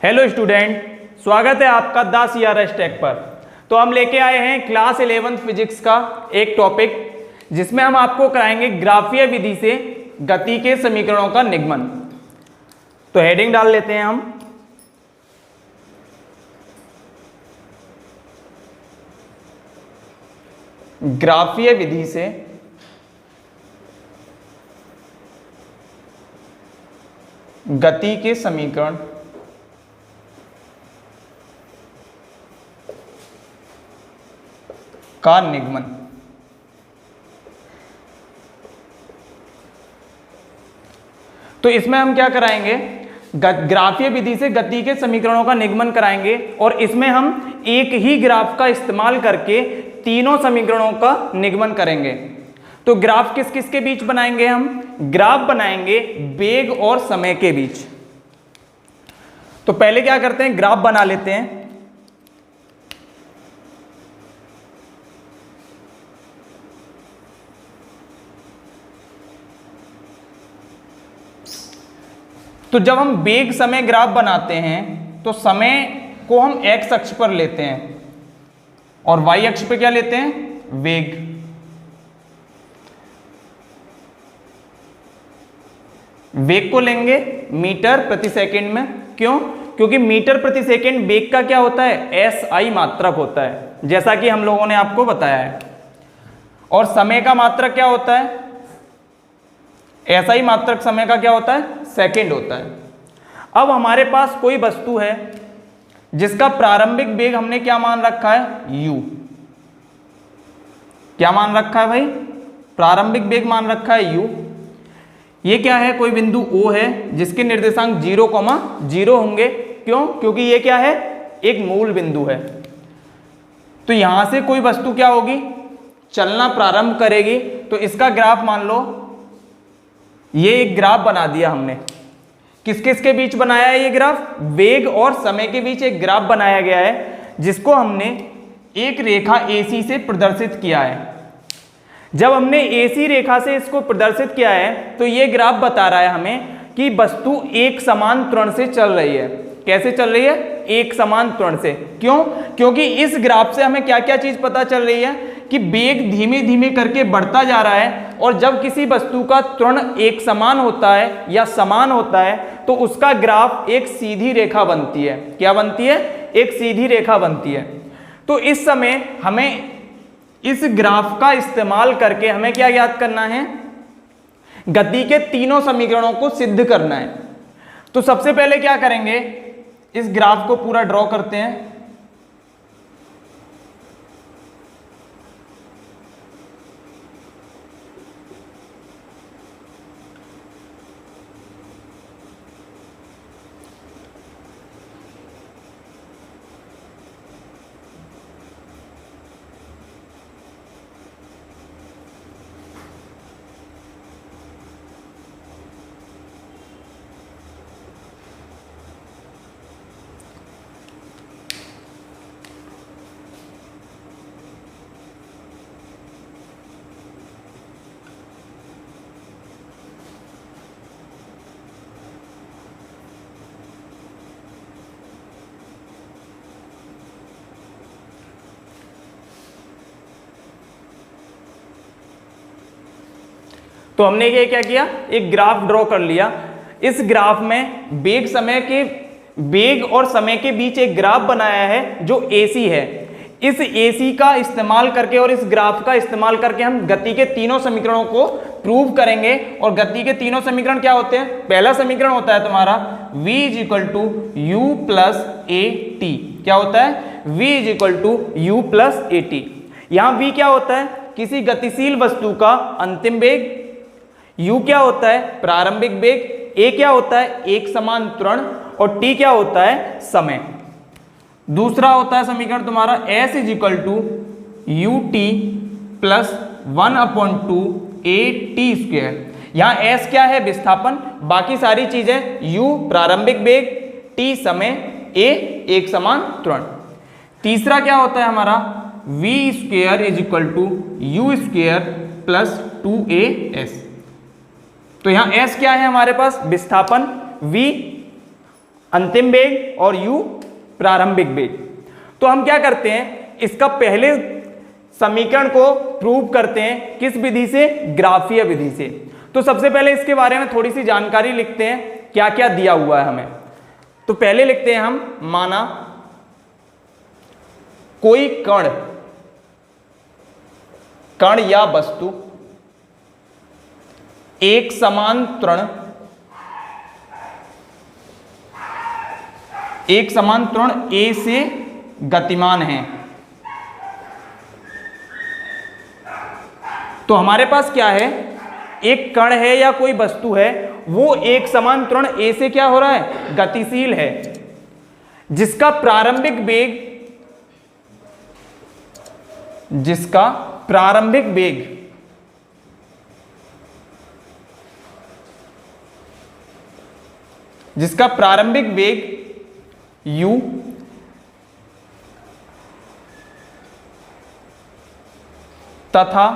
Hello student, स्वागत है आपका द CRS टेक पर। तो हम लेके आए हैं क्लास 11th फिजिक्स का एक टॉपिक जिसमें हम आपको कराएंगे ग्राफीय विधि से गति के समीकरणों का निगमन। तो हेडिंग डाल लेते हैं हम। ग्राफीय विधि से गति के समीकरण का निगमन। तो इसमें हम क्या कराएंगे, ग्राफीय विधि से गति के समीकरणों का निगमन कराएंगे और इसमें हम एक ही ग्राफ का इस्तेमाल करके तीनों समीकरणों का निगमन करेंगे। तो ग्राफ किस किस के बीच बनाएंगे हम? ग्राफ बनाएंगे वेग और समय के बीच। तो पहले क्या करते हैं, ग्राफ बना लेते हैं। तो जब हम वेग समय ग्राफ बनाते हैं तो समय को हम x अक्ष पर लेते हैं और y अक्ष पे क्या लेते हैं, वेग। वेग को लेंगे मीटर प्रति सेकंड में। क्यों? क्योंकि मीटर प्रति सेकंड वेग का क्या होता है, SI मात्रक होता है, जैसा कि हम लोगों ने आपको बताया है। और समय का मात्रक क्या होता है, SI मात्रक समय का क्या होता है, सेकंड होता है। अब हमारे पास कोई वस्तु है जिसका प्रारंभिक वेग हमने क्या मान रखा है, u। क्या मान रखा है भाई, प्रारंभिक वेग मान रखा है u। ये क्या है, कोई बिंदु O है जिसके निर्देशांक 0,0 होंगे। क्यों? क्योंकि ये क्या है, एक मूल बिंदु है। तो यहां से कोई वस्तु क्या होगी, चलना प्रारंभ करेगी। तो इसका ग्राफ मान लो, ये एक ग्राफ बना दिया हमने। किस किस के बीच बनाया है ये ग्राफ? वेग और समय के बीच एक ग्राफ बनाया गया है जिसको हमने एक रेखा AC से प्रदर्शित किया है। जब हमने AC रेखा से इसको प्रदर्शित किया है तो ये ग्राफ बता रहा है हमें कि वस्तु एक समान त्वरण से चल रही है। कैसे चल रही है, एक समान त्वरण से। क्यों? क्योंकि इस ग्राफ से हमें क्या क्या चीज पता चल रही है कि वेग धीमे धीमे करके बढ़ता जा रहा है और जब किसी वस्तु का त्वरण एक समान होता है या समान होता है तो उसका ग्राफ एक सीधी रेखा बनती है। क्या बनती है? एक सीधी रेखा बनती है। तो इस समय हमें इस ग्राफ का इस्तेमाल करके हमें क्या याद करना है, गति के तीनों समीकरणों को सिद्ध करना है। तो सबसे पहले क्या करेंगे, इस ग्राफ को पूरा ड्रॉ करते हैं। तो हमने ये क्या किया, एक ग्राफ ड्रॉ कर लिया। इस ग्राफ में वेग और समय के बीच एक ग्राफ बनाया है जो AC है। इस AC का इस्तेमाल करके और इस ग्राफ का इस्तेमाल करके हम गति के तीनों समीकरणों को प्रूव करेंगे। और गति के तीनों समीकरण क्या होते हैं? पहला समीकरण होता है तुम्हारा v = u + at। क्या होता है? v = u + at। यहां v क्या होता है, किसी गतिशील वस्तु का अंतिम वेग। u क्या होता है, प्रारंभिक वेग। a क्या होता है, एक समान त्वरण। और t क्या होता है, समय। दूसरा होता है समीकरण तुम्हारा s = ut + 1/2 at²। यहां s क्या है, विस्थापन। बाकी सारी चीजें u प्रारंभिक वेग, t समय, a एक समान त्वरण। तीसरा क्या होता है हमारा, v² = u² + 2as। तो यहां s क्या है हमारे पास, विस्थापन। v अंतिम वेग और u प्रारंभिक वेग। तो हम क्या करते हैं, इसका पहले समीकरण को प्रूव करते हैं किस विधि से, ग्राफीय विधि से। तो सबसे पहले इसके बारे में थोड़ी सी जानकारी लिखते हैं, क्या क्या दिया हुआ है हमें। तो पहले लिखते हैं हम, माना कोई कण या वस्तु एक समान त्वरण a से गतिमान है। तो हमारे पास क्या है, एक कण है या कोई वस्तु है, वो एक समान त्वरण a से क्या हो रहा है, गतिशील है, जिसका प्रारंभिक वेग u तथा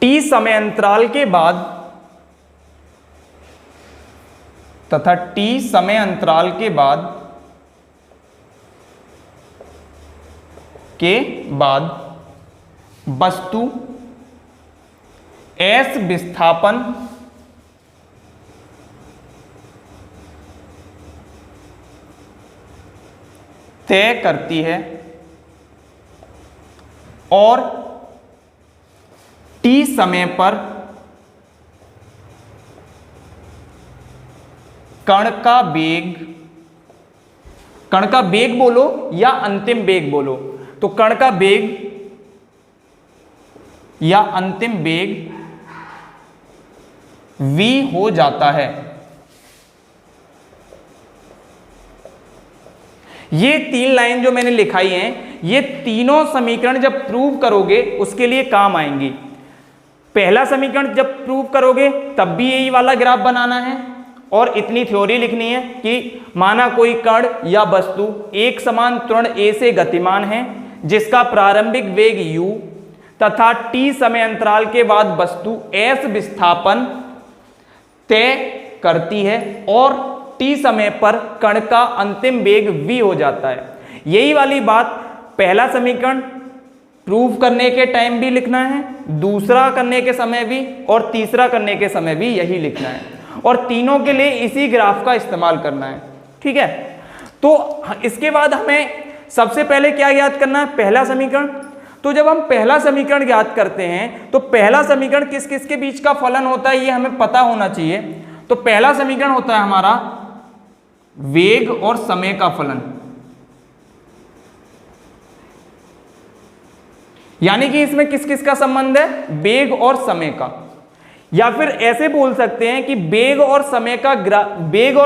t समय अंतराल के बाद वस्तु S विस्थापन तय करती है और t समय पर कण का वेग बोलो या अंतिम वेग बोलो, तो कण का वेग या अंतिम वेग v हो जाता है। ये 3 लाइन जो मैंने लिखाई हैं, ये तीनों समीकरण जब प्रूव करोगे उसके लिए काम आएंगी। पहला समीकरण जब प्रूव करोगे तब भी यही वाला ग्राफ बनाना है और इतनी थ्योरी लिखनी है कि माना कोई कण या वस्तु एक समान त्वरण a से गतिमान है, जिसका प्रारंभिक वेग u तथा t समय अंतराल के बाद वस्तु s विस्थापन तय करती है और t समय पर कण का अंतिम वेग v हो जाता है। यही वाली बात पहला समीकरण प्रूव करने के टाइम भी लिखना है, दूसरा करने के समय भी और तीसरा करने के समय भी यही लिखना है, और तीनों के लिए इसी ग्राफ का इस्तेमाल करना है। ठीक है, तो इसके बाद हमें सबसे पहले क्या ज्ञात करना है, पहला समीकरण। तो जब हम पहला समीकरण ज्ञात करते हैं तो पहला समीकरण किस किस के बीच का फलन होता है ये हमें पता होना चाहिए। तो पहला समीकरण होता है हमारा वेग और समय का फलन, यानी कि इसमें किस किस का संबंध है, वेग और समय का। या फिर ऐसे बोल सकते हैं कि वेग और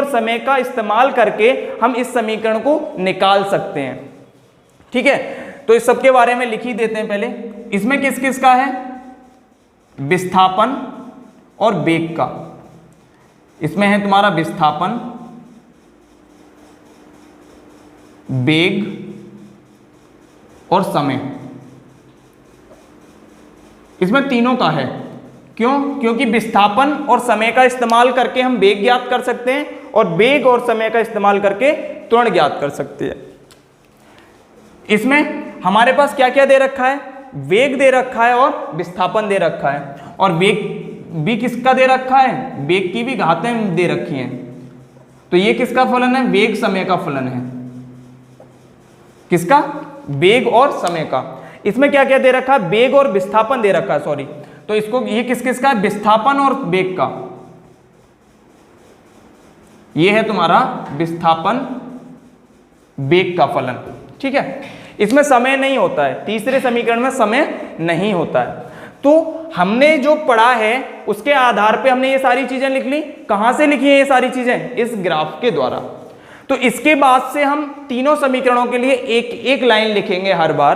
समय का इस्तेमाल करके हम इस समीकरण को निकाल सकते हैं। ठीक है, तो इस सब के बारे में लिख ही देते हैं पहले। इसमें किस किस का है, विस्थापन और वेग का। इसमें है तुम्हारा विस्थापन, वेग और समय, इसमें तीनों का है। क्यों? क्योंकि विस्थापन और समय का इस्तेमाल करके हम वेग ज्ञात कर सकते हैं और वेग और समय का इस्तेमाल करके त्वरण ज्ञात कर सकते हैं। इसमें हमारे पास क्या क्या दे रखा है, वेग दे रखा है और विस्थापन दे रखा है, और वेग भी किसका दे रखा है, वेग की भी घातें दे रखी हैं। तो ये किसका फलन है, वेग समय का फलन है। किसका, वेग और समय का। इसमें क्या क्या दे रखा है, वेग और विस्थापन दे रखा है, सॉरी। तो इसको ये किस किस का है, विस्थापन और वेग का। ये है तुम्हारा विस्थापन वेग का फलन। ठीक है, इसमें समय नहीं होता है, तीसरे समीकरण में समय नहीं होता है। तो हमने जो पढ़ा है उसके आधार पे हमने ये सारी चीजें लिख ली। कहां से लिखी है ये सारी चीजें, इस ग्राफ के द्वारा। तो इसके बाद से हम तीनों समीकरणों के लिए एक एक लाइन लिखेंगे हर बार।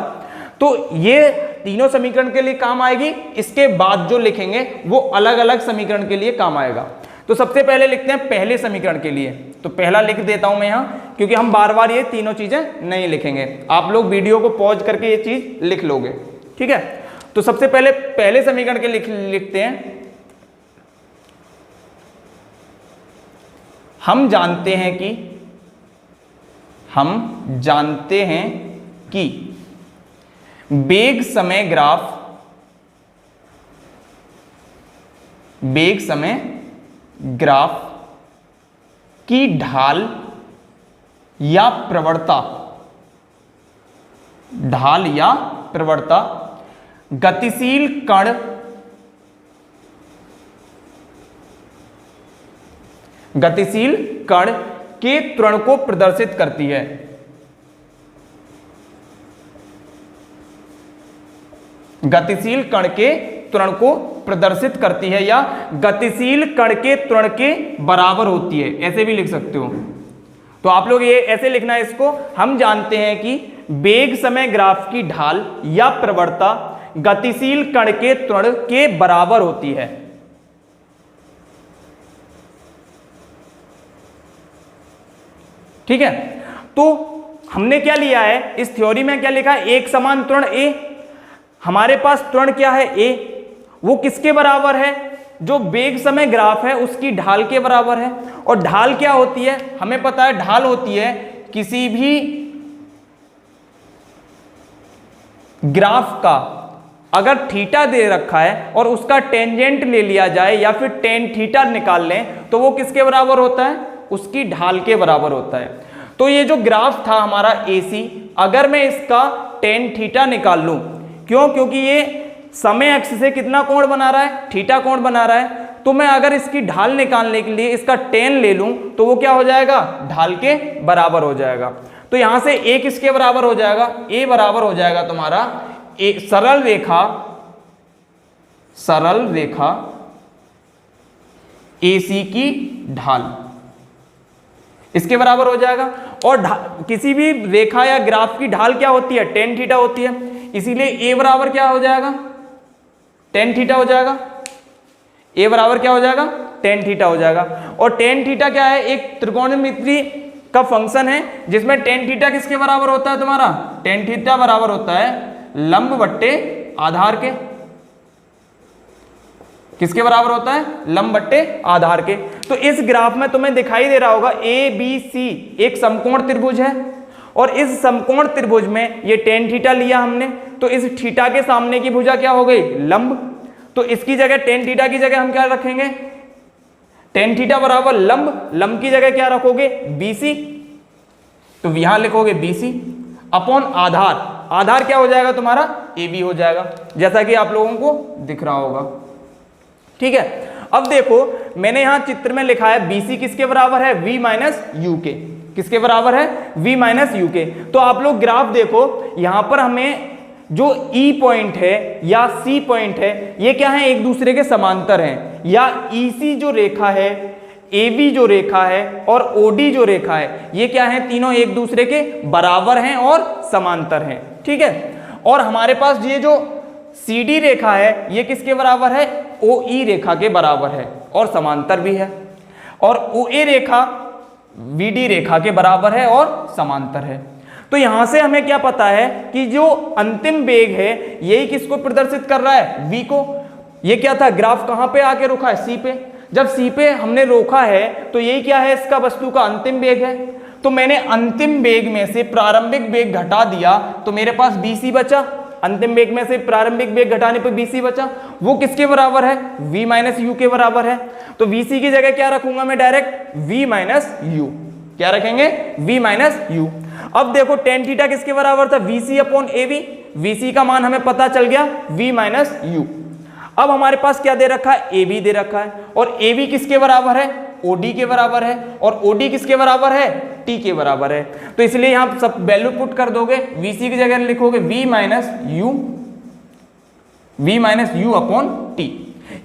तो ये तीनों समीकरण के लिए काम आएगी, इसके बाद जो लिखेंगे वो अलग अलग समीकरण के लिए काम आएगा। तो सबसे पहले लिखते हैं पहले समीकरण के लिए। तो पहला लिख देता हूं मैं यहाँ, क्योंकि हम बार बार ये तीनों चीजें नहीं लिखेंगे, आप लोग वीडियो को पॉज करके ये चीज लिख लोगे। ठीक है, तो सबसे पहले पहले समीकरण के लिखते हैं हम जानते हैं कि बेग समय ग्राफ की ढाल या प्रवणता गतिशील कण के त्वरण को प्रदर्शित करती है। गतिशील कण के त्वरण को प्रदर्शित करती है या गतिशील कण के त्वरण के बराबर होती है, ऐसे भी लिख सकते हो। तो आप लोग ये ऐसे लिखना है इसको, हम जानते हैं कि बेग समय ग्राफ की ढाल या प्रवणता गतिशील कण के त्वरण के बराबर होती है। ठीक है, तो हमने क्या लिया है इस थ्योरी में, क्या लिखा है, एक समान त्वरण ए। हमारे पास त्वरण क्या है ए, वो किसके बराबर है, जो बेग समय ग्राफ है उसकी ढाल के बराबर है। और ढाल क्या होती है, हमें पता है ढाल होती है किसी भी ग्राफ का अगर थीटा दे रखा है और उसका टेंजेंट ले लिया जाए या फिर टेन थीटा निकाल लें तो वो किसके बराबर होता है, उसकी ढाल के बराबर होता है। तो ये जो ग्राफ था हमारा AC, अगर मैं इसका टेन थीटा निकाल लूं, क्यों, क्योंकि ये समय अक्ष से कितना कोण बना रहा है, थीटा कोण बना रहा है, तो मैं अगर इसकी ढाल निकालने के लिए इसका टेन ले लूं तो वो क्या हो जाएगा, ढाल के बराबर हो जाएगा। तो यहां से A किसके बराबर हो जाएगा, A बराबर हो जाएगा तुम्हारा सरल रेखा AC की ढाल, इसके बराबर हो जाएगा। और किसी भी रेखा या ग्राफ की ढाल क्या होती है, टेन थीटा होती है, इसीलिए A बराबर क्या हो जाएगा, टेन थीटा हो जाएगा। A बराबर क्या हो जाएगा, टेन थीटा हो जाएगा। और टेन थीटा क्या है, एक त्रिकोणमिति का फंक्शन है जिसमें टेन थीटा किसके बराबर होता है, तुम्हारा टेन थीटा बराबर होता है लंब बट्टे आधार के। किसके बराबर होता है, लंब बट्टे आधार के। तो इस ग्राफ में तुम्हें दिखाई दे रहा होगा ABC एक समकोण त्रिभुज है, और इस समकोण त्रिभुज में ये टेन थीटा लिया हमने, तो इस थीटा के सामने की भुजा क्या हो गई, लंब। तो इसकी जगह टेन थीटा की जगह हम क्या रखेंगे, टेन थीटा बराबर लंब, लंब की जगह क्या रखोगे, BC। तो यहां लिखोगे BC अपॉन आधार, आधार क्या हो जाएगा तुम्हारा, AB हो जाएगा, जैसा कि आप लोगों को दिख रहा होगा। ठीक है, अब देखो मैंने यहां चित्र में लिखा है BC किसके बराबर है, V माइनस यू के। किसके बराबर है, V माइनस यू के। तो आप लोग ग्राफ देखो, यहां पर हमें जो E पॉइंट है या C पॉइंट है ये क्या है, एक दूसरे के समांतर हैं, या EC जो रेखा है, AB जो रेखा है और OD जो रेखा है, ये क्या है, तीनों एक दूसरे के बराबर हैं और समांतर हैं। ठीक है, और हमारे पास ये जो CD रेखा है ये किसके बराबर है, OE रेखा के बराबर है और समांतर भी है। और OA रेखा VD रेखा के बराबर है और समांतर है। तो यहां से हमें क्या पता है कि जो अंतिम वेग है यही किसको प्रदर्शित कर रहा है, V को। ये क्या था, ग्राफ कहां पे आके रुका है, C पे। जब C पे हमने रोका है तो यही क्या है, इसका वस्तु का अंतिम वेग है। तो मैंने अंतिम वेग में से प्रारंभिक वेग घटा दिया तो मेरे पास BC बचा। अंतिम वेग में से प्रारंभिक वेग घटाने पर BC बचा, वो किसके बराबर है, V माइनस यू के बराबर है। तो VC की जगह क्या रखूंगा मैं, डायरेक्ट V माइनस यू। क्या रखेंगे, V माइनस यू। अब देखो टेन थीटा किसके बराबर था, VC अपॉन AB। VC का मान हमें पता चल गया, V माइनस यू। अब हमारे पास क्या दे रखा है, AB दे रखा है, और AB किसके बराबर है, OD के बराबर है, और OD किसके बराबर है, T के बराबर है। तो इसलिए यहां सब वैल्यू पुट कर दोगे, VC की जगह लिखोगे V minus you upon T।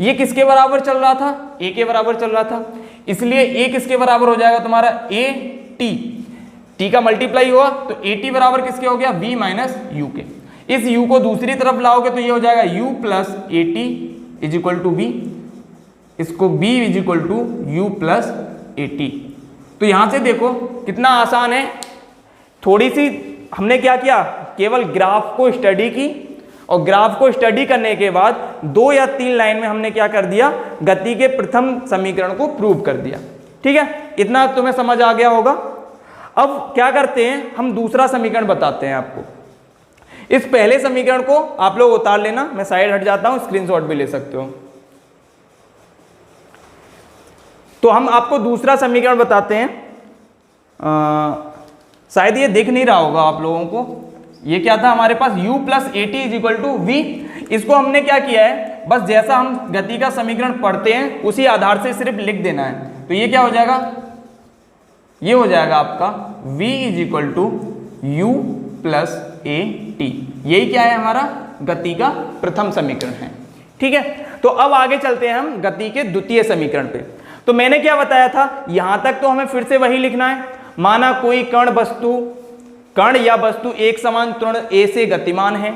ये किसके बराबर चल रहा था, A के बराबर चल रहा था, इसलिए A किसके बराबर हो जाएगा तुम्हारा, AT। T का मल्टीप्लाई हुआ तो AT बराबर किसके हो गया, V माइनस यू के। इस U को दूसरी तरफ लाओगे तो ये हो जाएगा U plus AT is equal to V, इसको B is equal to U plus AT। तो यहां से देखो कितना आसान है। थोड़ी सी हमने क्या किया, केवल ग्राफ को स्टडी की, और ग्राफ को स्टडी करने के बाद 2 या 3 लाइन में हमने क्या कर दिया, गति के प्रथम समीकरण को प्रूव कर दिया। ठीक है, इतना तुम्हें समझ आ गया होगा। अब क्या करते हैं, हम दूसरा समीकरण बताते हैं आपको। इस पहले समीकरण को आप लोग उतार लेना, मैं साइड हट जाता हूं, स्क्रीनशॉट भी ले सकते हो। तो हम आपको दूसरा समीकरण बताते हैं। शायद ये दिख नहीं रहा होगा आप लोगों को। ये क्या था हमारे पास, u plus A T is equal to V. इसको हमने क्या किया है, बस जैसा हम गति का समीकरण पढ़ते हैं उसी आधार से सिर्फ लिख देना है। तो ये क्या हो जाएगा, ये हो जाएगा आपका v is equal to U plus A T. यही क्या है, हमारा गति का प्रथम समीकरण है। ठीक है, तो अब आगे चलते हैं हम गति के द्वितीय समीकरण पे। तो मैंने क्या बताया था, यहां तक तो हमें फिर से वही लिखना है। माना कोई कण या वस्तु एक समान त्वरण a से गतिमान है,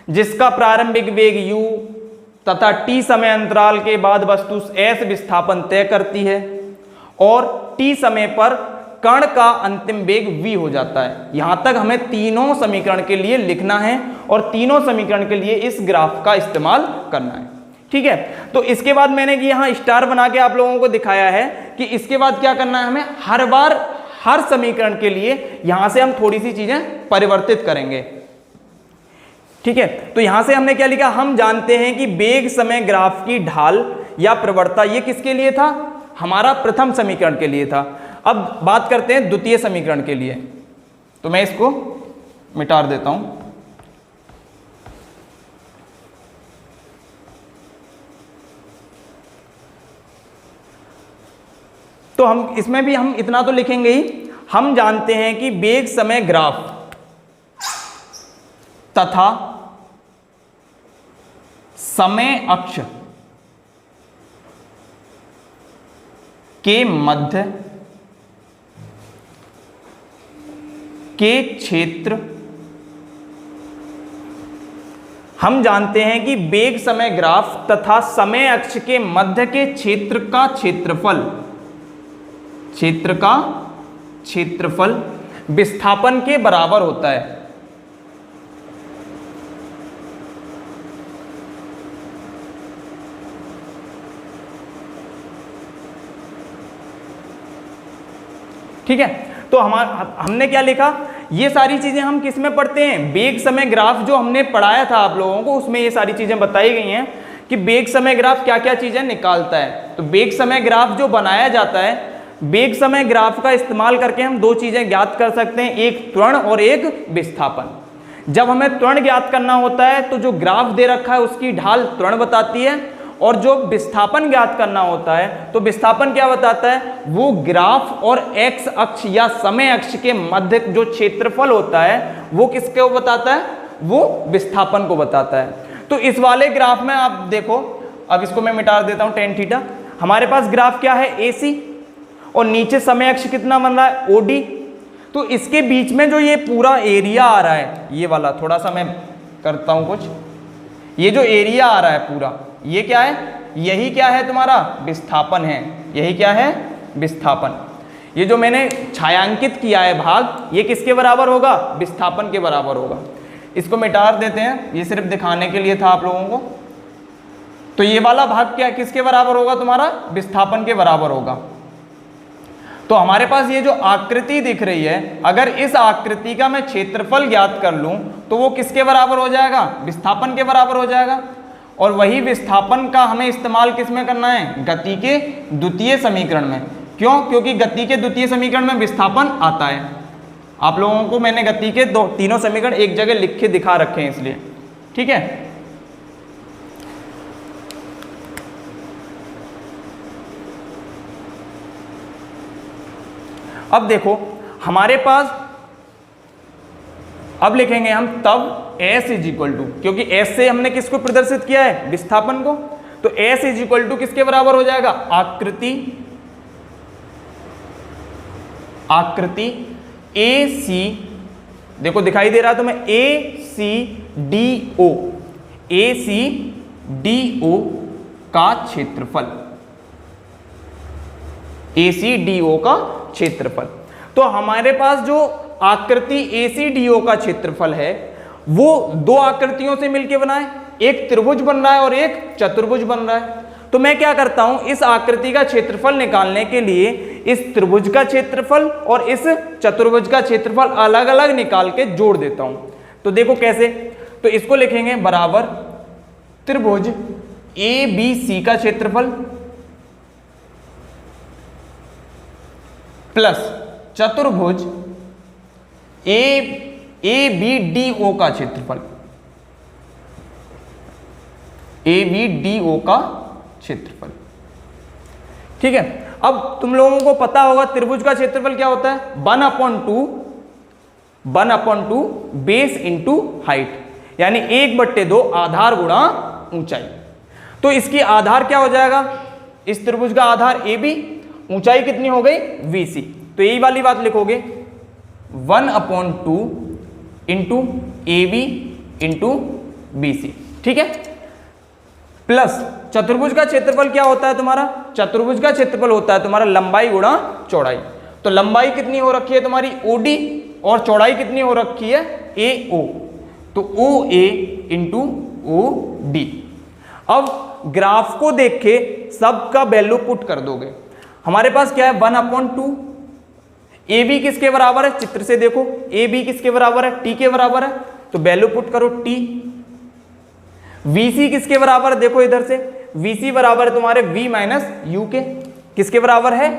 जिसका प्रारंभिक वेग u तथा t समय अंतराल के बाद वस्तु s विस्थापन तय करती है, और t समय पर कण का अंतिम वेग v हो जाता है। यहां तक हमें तीनों समीकरण के लिए लिखना है और तीनों समीकरण के लिए इस ग्राफ का इस्तेमाल करना है। ठीक है, तो इसके बाद मैंने यहां स्टार बना के आप लोगों को दिखाया है कि इसके बाद क्या करना है, हमें हर बार हर समीकरण के लिए यहां से हम थोड़ी सी चीजें परिवर्तित करेंगे। ठीक है, तो यहां से हमने क्या लिखा, हम जानते हैं कि वेग समय ग्राफ की ढाल या प्रवणता, ये किसके लिए था, हमारा प्रथम समीकरण के लिए था। अब बात करते हैं द्वितीय समीकरण के लिए। तो मैं इसको मिटा देता हूं। तो हम इसमें भी हम इतना तो लिखेंगे ही, हम जानते हैं कि वेग समय ग्राफ तथा समय अक्ष के मध्य के क्षेत्र, हम जानते हैं कि वेग समय ग्राफ तथा समय अक्ष के मध्य के क्षेत्र का क्षेत्रफल विस्थापन के बराबर होता है। ठीक है, तो हमने क्या लिखा, ये सारी चीजें हम किस में पढ़ते हैं, वेग समय ग्राफ जो हमने पढ़ाया था आप लोगों को, उसमें ये सारी चीजें बताई गई हैं कि वेग समय ग्राफ क्या क्या चीजें निकालता है। तो वेग समय ग्राफ जो बनाया जाता है, वेग समय ग्राफ का इस्तेमाल करके हम दो चीजें ज्ञात कर सकते हैं, एक त्वरण और एक विस्थापन। जब हमें त्वरण ज्ञात करना होता है तो जो ग्राफ दे रखा है उसकी ढाल त्वरण बताती है, और जो विस्थापन ज्ञात करना होता है तो विस्थापन क्या बताता है, वो ग्राफ और एक्स अक्ष या समय अक्ष के मध्य जो क्षेत्रफल होता है वो किसको बताता है, वो विस्थापन को बताता है। तो इस वाले ग्राफ में आप देखो, अब इसको मैं मिटा देता हूं, टेन थीटा। हमारे पास ग्राफ क्या है, AC, और नीचे समय अक्ष कितना बन रहा है, OD। तो इसके बीच में जो ये पूरा एरिया आ रहा है, ये वाला थोड़ा सा मैं करता हूं कुछ, ये जो एरिया आ रहा है पूरा, ये क्या है, यही क्या है, तुम्हारा विस्थापन है। यही क्या है, विस्थापन। ये जो मैंने छायांकित किया है भाग, ये किसके बराबर होगा, विस्थापन के बराबर होगा। इसको मिटा देते हैं, ये सिर्फ दिखाने के लिए था आप लोगों को। तो ये वाला भाग क्या किसके बराबर होगा, तुम्हारा विस्थापन के बराबर होगा। तो हमारे पास ये जो आकृति दिख रही है, अगर इस आकृति का मैं क्षेत्रफल ज्ञात कर लूं तो वो किसके बराबर हो जाएगा, विस्थापन के बराबर हो जाएगा। और वही विस्थापन का हमें इस्तेमाल किस में करना है, गति के द्वितीय समीकरण में। क्यों, क्योंकि गति के द्वितीय समीकरण में विस्थापन आता है। आप लोगों को मैंने गति के तीनों समीकरण एक जगह लिख के दिखा रखे हैं इसलिए। ठीक है, अब देखो हमारे पास, अब लिखेंगे हम तब S इज इक्वल टू, क्योंकि S से हमने किसको प्रदर्शित किया है, विस्थापन को। तो S इज इक्वल टू किसके बराबर हो जाएगा, आकृति AC, देखो दिखाई दे रहा है तुम्हें, ACDO का क्षेत्रफल, ACDO का क्षेत्रफल। तो हमारे पास जो आकृति ACDO का क्षेत्रफल है वो दो आकृतियों से मिलकर बना है, एक त्रिभुज बन रहा है और एक चतुर्भुज बन रहा है। तो मैं क्या करता हूं, इस आकृति का क्षेत्रफल निकालने के लिए इस त्रिभुज का क्षेत्रफल और इस चतुर्भुज का क्षेत्रफल अलग अलग निकाल के जोड़ देता हूं। तो देखो कैसे, तो इसको लिखेंगे बराबर त्रिभुज ABC का क्षेत्रफल प्लस चतुर्भुज ABDO का क्षेत्रफल, ABDO का क्षेत्रफल। ठीक है, अब तुम लोगों को पता होगा त्रिभुज का क्षेत्रफल क्या होता है, 1/2 बेस इंटू हाइट, यानी 1/2 आधार गुणा ऊंचाई। तो इसकी आधार क्या हो जाएगा, इस त्रिभुज का आधार AB, ऊंचाई कितनी हो गई BC, तो यही वाली बात लिखोगे 1/2 इंटू AB इंटू BC। ठीक है, प्लस चतुर्भुज का क्षेत्रफल क्या होता है तुम्हारा, चतुर्भुज का क्षेत्रफल होता है तुम्हारा लंबाई गुणा चौड़ाई। तो लंबाई कितनी हो रखी है तुम्हारी OD और चौड़ाई कितनी हो रखी है AO, तो OA इंटू OD। अब ग्राफ को देख के सबका वैल्यू पुट कर दोगे। हमारे पास क्या है 1/2, AB किसके बराबर है, चित्र से देखो AB किसके बराबर है, T के बराबर है, तो वैल्यू पुट करो T। VC किसके बराबर है, देखो इधर से VC बराबर है तुम्हारे V माइनस U के, किसके बराबर है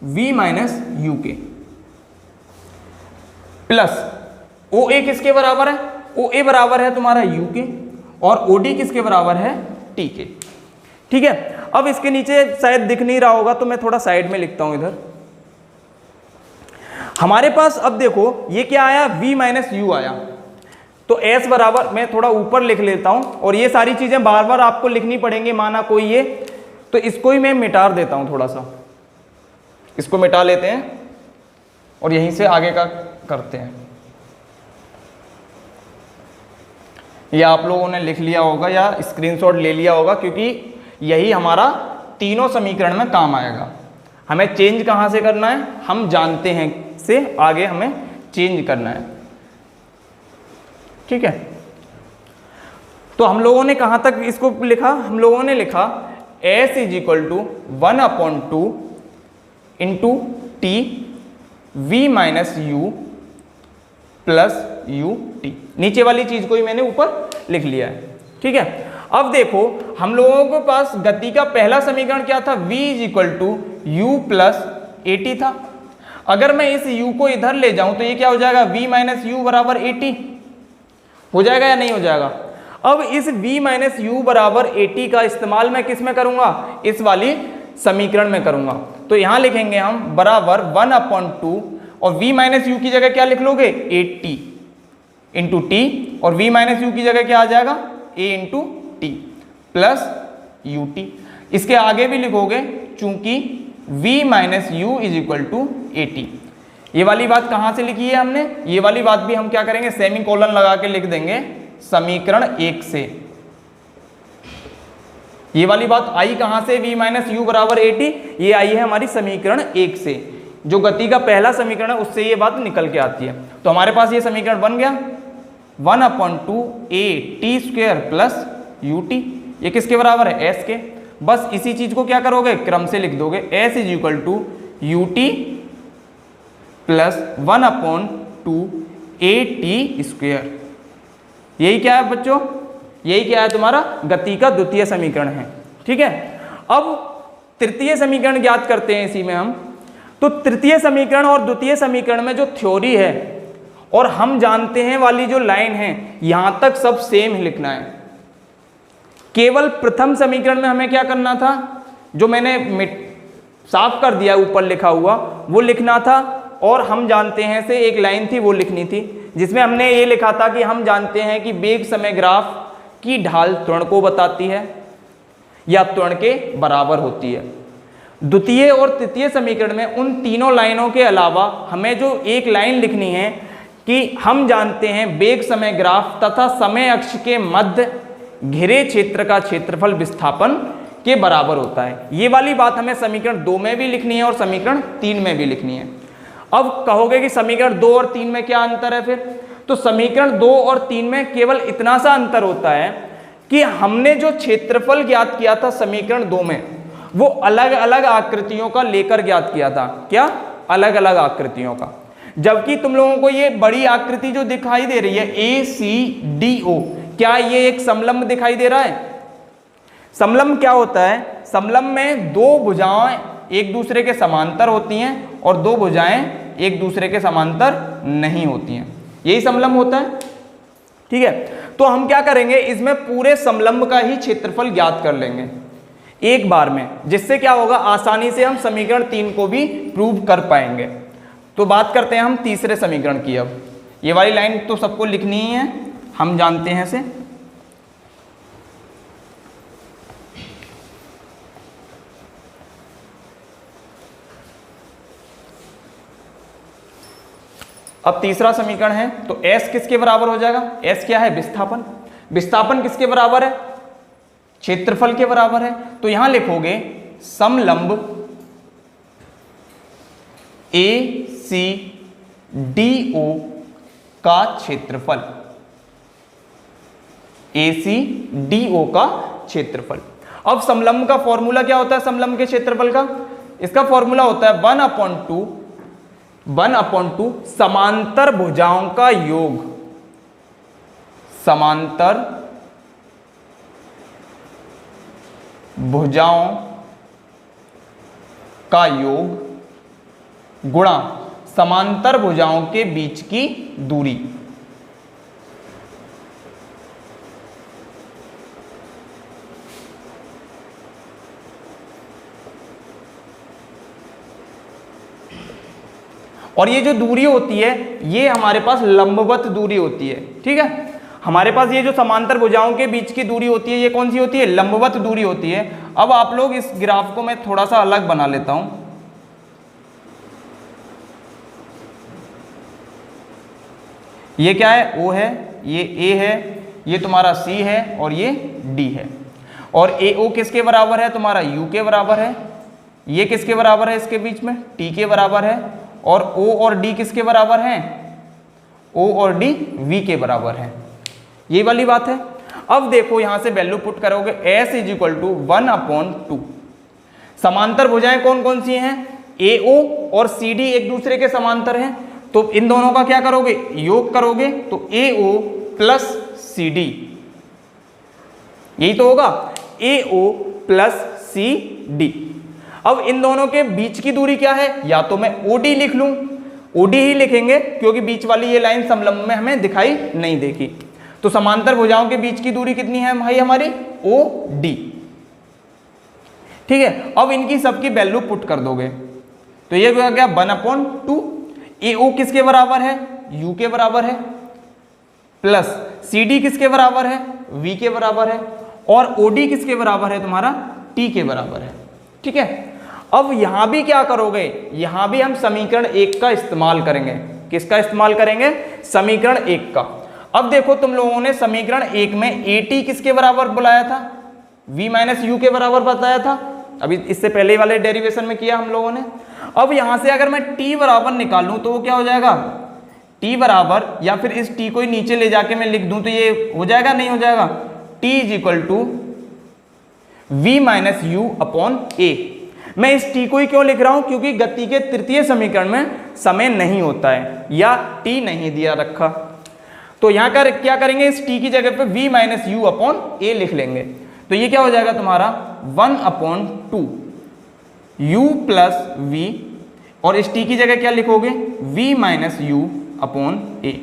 V माइनस U के, प्लस OA किसके बराबर है, OA बराबर है तुम्हारा U के, और OD किसके बराबर है T के। ठीक है, अब इसके नीचे शायद दिख नहीं रहा होगा तो मैं थोड़ा साइड में लिखता हूं इधर। हमारे पास अब देखो ये क्या आया, V माइनस U आया, तो S बराबर, मैं थोड़ा ऊपर लिख लेता हूं, और ये सारी चीजें बार बार आपको लिखनी पड़ेंगी, माना कोई ये, तो इसको ही मैं मिटा देता हूं, थोड़ा सा इसको मिटा लेते हैं और यहीं से आगे का करते हैं। ये आप लोगों ने लिख लिया होगा या स्क्रीनशॉट ले लिया होगा, क्योंकि यही हमारा तीनों समीकरण में काम आएगा। हमें चेंज कहां से करना है, हम जानते हैं से आगे हमें चेंज करना है। ठीक है, तो हम लोगों ने कहां तक इसको लिखा, हम लोगों ने लिखा S is equal to 1/2 into T V minus U plus UT। नीचे वाली चीज को ही मैंने ऊपर लिख लिया है। ठीक है, अब देखो हम लोगों के पास गति का पहला समीकरण क्या था, V is equal to U plus AT था। अगर मैं इस U को इधर ले जाऊं तो ये क्या हो जाएगा, V माइनस U बराबर AT हो जाएगा या नहीं हो जाएगा। अब इस V माइनस U बराबर AT का इस्तेमाल मैं किस में करूंगा, इस वाली समीकरण में करूंगा। तो यहां लिखेंगे हम बराबर 1/2, और V माइनस U की जगह क्या लिख लोगे, AT इंटू T, और V माइनस U की जगह क्या आ जाएगा, A into T plus UT। इसके आगे भी लिखोगे चूंकि V minus U is equal to AT। ये वाली बात कहां से लिखी है हमने, ये वाली बात भी हम क्या करेंगे, सेमीकोलन लगा के लिख देंगे समीकरण 1 से। ये वाली बात आई कहां से, V माइनस U बराबर AT, ये आई है हमारी समीकरण 1 से, जो गति का पहला समीकरण है उससे ये बात निकल के आती है। तो हमारे पास ये समीकरण बन गया 1/2 AT² प्लस UT, ये किसके बराबर है, S के। बस इसी चीज को क्या करोगे, क्रम से लिख दोगे, S is equal to UT plus 1/2 AT²। यही क्या है बच्चों, यही क्या है तुम्हारा गति का द्वितीय समीकरण है। ठीक है, अब तृतीय समीकरण ज्ञात करते हैं इसी में हम। तो तृतीय समीकरण और द्वितीय समीकरण में जो थ्योरी है और हम जानते हैं वाली जो लाइन है, यहां तक सब सेम ही लिखना है। केवल प्रथम समीकरण में हमें क्या करना था, जो मैंने साफ कर दिया ऊपर लिखा हुआ वो लिखना था, और हम जानते हैं से एक लाइन थी वो लिखनी थी, जिसमें हमने ये लिखा था कि हम जानते हैं कि वेग समय ग्राफ की ढाल त्वरण को बताती है या त्वरण के बराबर होती है। द्वितीय और तृतीय समीकरण में उन तीनों लाइनों के अलावा हमें जो एक लाइन लिखनी है कि हम जानते हैं वेग समय ग्राफ तथा समय अक्ष के मध्य घिरे क्षेत्र का क्षेत्रफल विस्थापन के बराबर होता है। ये वाली बात हमें समीकरण 2 में भी लिखनी है और समीकरण 3 में भी लिखनी है। अब कहोगे कि समीकरण 2 और 3 में क्या अंतर है फिर, तो समीकरण 2 और 3 में केवल इतना सा अंतर होता है कि हमने जो क्षेत्रफल ज्ञात किया था समीकरण 2 में, वो अलग अलग आकृतियों का लेकर ज्ञात किया था। क्या? अलग अलग आकृतियों का। जबकि तुम लोगों को ये बड़ी आकृति जो दिखाई दे रही है ACDO, क्या ये एक समलंब दिखाई दे रहा है? समलंब क्या होता है? समलंब में दो भुजाएं एक दूसरे के समांतर होती हैं और दो भुजाएं एक दूसरे के समांतर नहीं होती हैं, यही समलंब होता है। ठीक है, तो हम क्या करेंगे, इसमें पूरे समलंब का ही क्षेत्रफल ज्ञात कर लेंगे एक बार में, जिससे क्या होगा, आसानी से हम समीकरण 3 को भी प्रूव कर पाएंगे। तो बात करते हैं हम तीसरे समीकरण की। अब ये वाली लाइन तो सबको लिखनी ही है, हम जानते हैं इसे। अब तीसरा समीकरण है तो S किसके बराबर हो जाएगा? S क्या है? विस्थापन। विस्थापन किसके बराबर है? क्षेत्रफल के बराबर है। तो यहां लिखोगे समलंब ACDO का क्षेत्रफल, ACDO का क्षेत्रफल। अब समलंब का फॉर्मूला क्या होता है? समलंब के क्षेत्रफल का, इसका फॉर्मूला होता है 1/2 समांतर भुजाओं का योग, समांतर भुजाओं का योग गुणा समांतर भुजाओं के बीच की दूरी। और ये जो दूरी होती है ये हमारे पास लंबवत दूरी होती है। ठीक है, हमारे पास ये जो समांतर भुजाओं के बीच की दूरी होती है ये कौन सी होती है? लंबवत दूरी होती है। अब आप लोग इस ग्राफ को मैं थोड़ा सा अलग बना लेता हूं। ये क्या है? O है, ये A है, ये तुम्हारा C है और ये D है। और AO किसके बराबर है? तुम्हारा U के बराबर है। ये किसके बराबर है? इसके बीच में T के बराबर है। और O और D किसके बराबर हैं? O और D V के बराबर है। ये वाली बात है। अब देखो यहां से वैल्यू पुट करोगे, S = 1/2। समांतर भुजाएं कौन कौन सी हैं? AO और CD एक दूसरे के समांतर हैं, तो इन दोनों का क्या करोगे? योग करोगे, तो AO + CD, यही तो होगा, AO + CD। अब इन दोनों के बीच की दूरी क्या है? या तो मैं OD लिख लूं, OD ही लिखेंगे क्योंकि बीच वाली ये लाइन समलंब में हमें दिखाई नहीं देगी। तो समांतर भुजाओं के बीच की दूरी कितनी है भाई हमारी? OD। ठीक है, अब इनकी सबकी वैल्यू पुट कर दोगे तो ये हो गया 1/2। AO किसके बराबर है? U के बराबर है, प्लस CD किसके बराबर है? V के बराबर है, और OD किसके बराबर है? तुम्हारा T के बराबर है। ठीक है, अब यहां भी क्या करोगे? यहां भी हम समीकरण 1 का इस्तेमाल करेंगे। किसका इस्तेमाल करेंगे? समीकरण 1 का। अब देखो तुम लोगों ने समीकरण 1 में AT किसके बराबर बुलाया था? V - U के बराबर बताया था, अभी इससे पहले वाले डेरिवेशन में किया हम लोगों ने। अब यहां से अगर मैं T बराबर निकालूं तो वो क्या हो जाएगा? T बराबर, या फिर इस T को ही नीचे ले जाके मैं लिख दूं तो ये हो जाएगा, नहीं हो जाएगा? T = V - U/A। मैं इस T को ही क्यों लिख रहा हूं? क्योंकि गति के तृतीय समीकरण में समय नहीं होता है या T नहीं दिया रखा, तो यहां कर क्या करेंगे? इस T की जगह पे V - U/A लिख लेंगे। तो ये क्या हो जाएगा तुम्हारा? 1/2 U + V, और इस T की जगह क्या लिखोगे? V - U/A।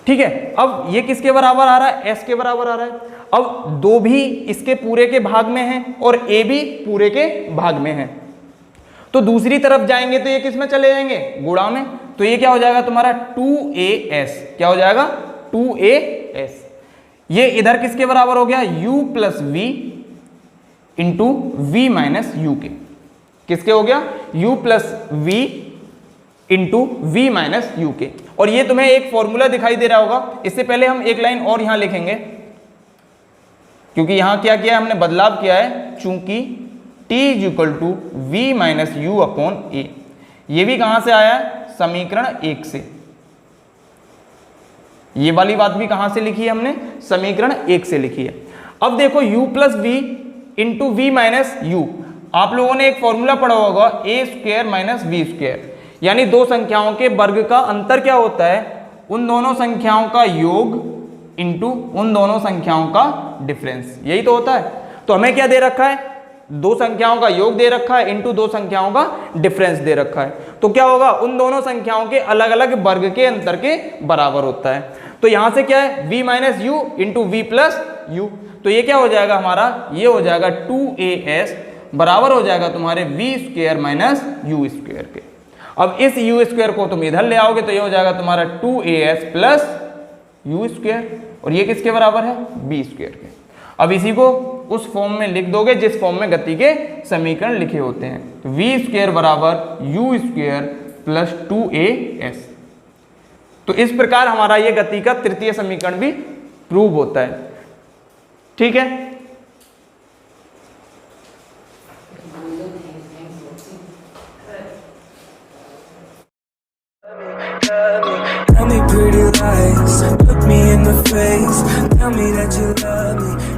ठीक है, अब ये किसके बराबर आ रहा है? S के बराबर आ रहा है। अब 2 भी इसके पूरे के भाग में है और A भी पूरे के भाग में है, तो दूसरी तरफ जाएंगे तो ये किस में चले जाएंगे? गुणा में। तो ये क्या हो जाएगा तुम्हारा? 2AS। क्या हो जाएगा? 2AS। ये इधर किसके बराबर हो गया? U + V × V - U के। किसके हो गया? U + V × V - U के। और ये तुम्हें एक फॉर्मूला दिखाई दे रहा होगा। इससे पहले हम एक लाइन और यहां लिखेंगे, क्योंकि यहां क्या किया हमने? बदलाव किया है। चूंकि T = V - U/A, ये भी कहां से आया है? समीकरण 1 से। ये वाली बात भी कहां से लिखी है हमने? समीकरण 1 से लिखी है। अब देखो U + V into V minus U. आप लोगों ने एक फॉर्मूला पढ़ा होगा A square minus V square, यानी दो संख्याओं के वर्ग का अंतर क्या होता है, उन दोनों संख्याओं का योग इंटू उन दोनों संख्याओं का डिफरेंस, यही तो होता है। तो हमें क्या दे रखा है, दो संख्याओं का योग दे रखा है इंटू दो संख्याओं का डिफरेंस दे रखा है। तो क्या होगा, उन दोनों संख्याओं के अलग अलग वर्ग के अंतर के बराबर होता है। तो यहां से क्या है, v minus U into V plus U. तो ये क्या हो जाएगा हमारा, ये हो जाएगा 2as बराबर हो जाएगा तुम्हारे V square minus U square के। अब इस यू स्क्वायर को तुम इधर ले आओगे तो ये हो जाएगा तुम्हारा 2as प्लस यू स्क्वायर, और ये किसके बराबर है, बी स्क्वायर के। अब इसी को उस फॉर्म में लिख दोगे जिस फॉर्म में गति के समीकरण लिखे होते हैं, तो वी स्क्वायर बराबर यू स्क्वायर प्लस 2as। तो इस प्रकार हमारा ये गति का तृतीय समीकरण भी प्रूव होता है। ठीक है, Tell me pretty lies, look me in the face, tell me that you love me.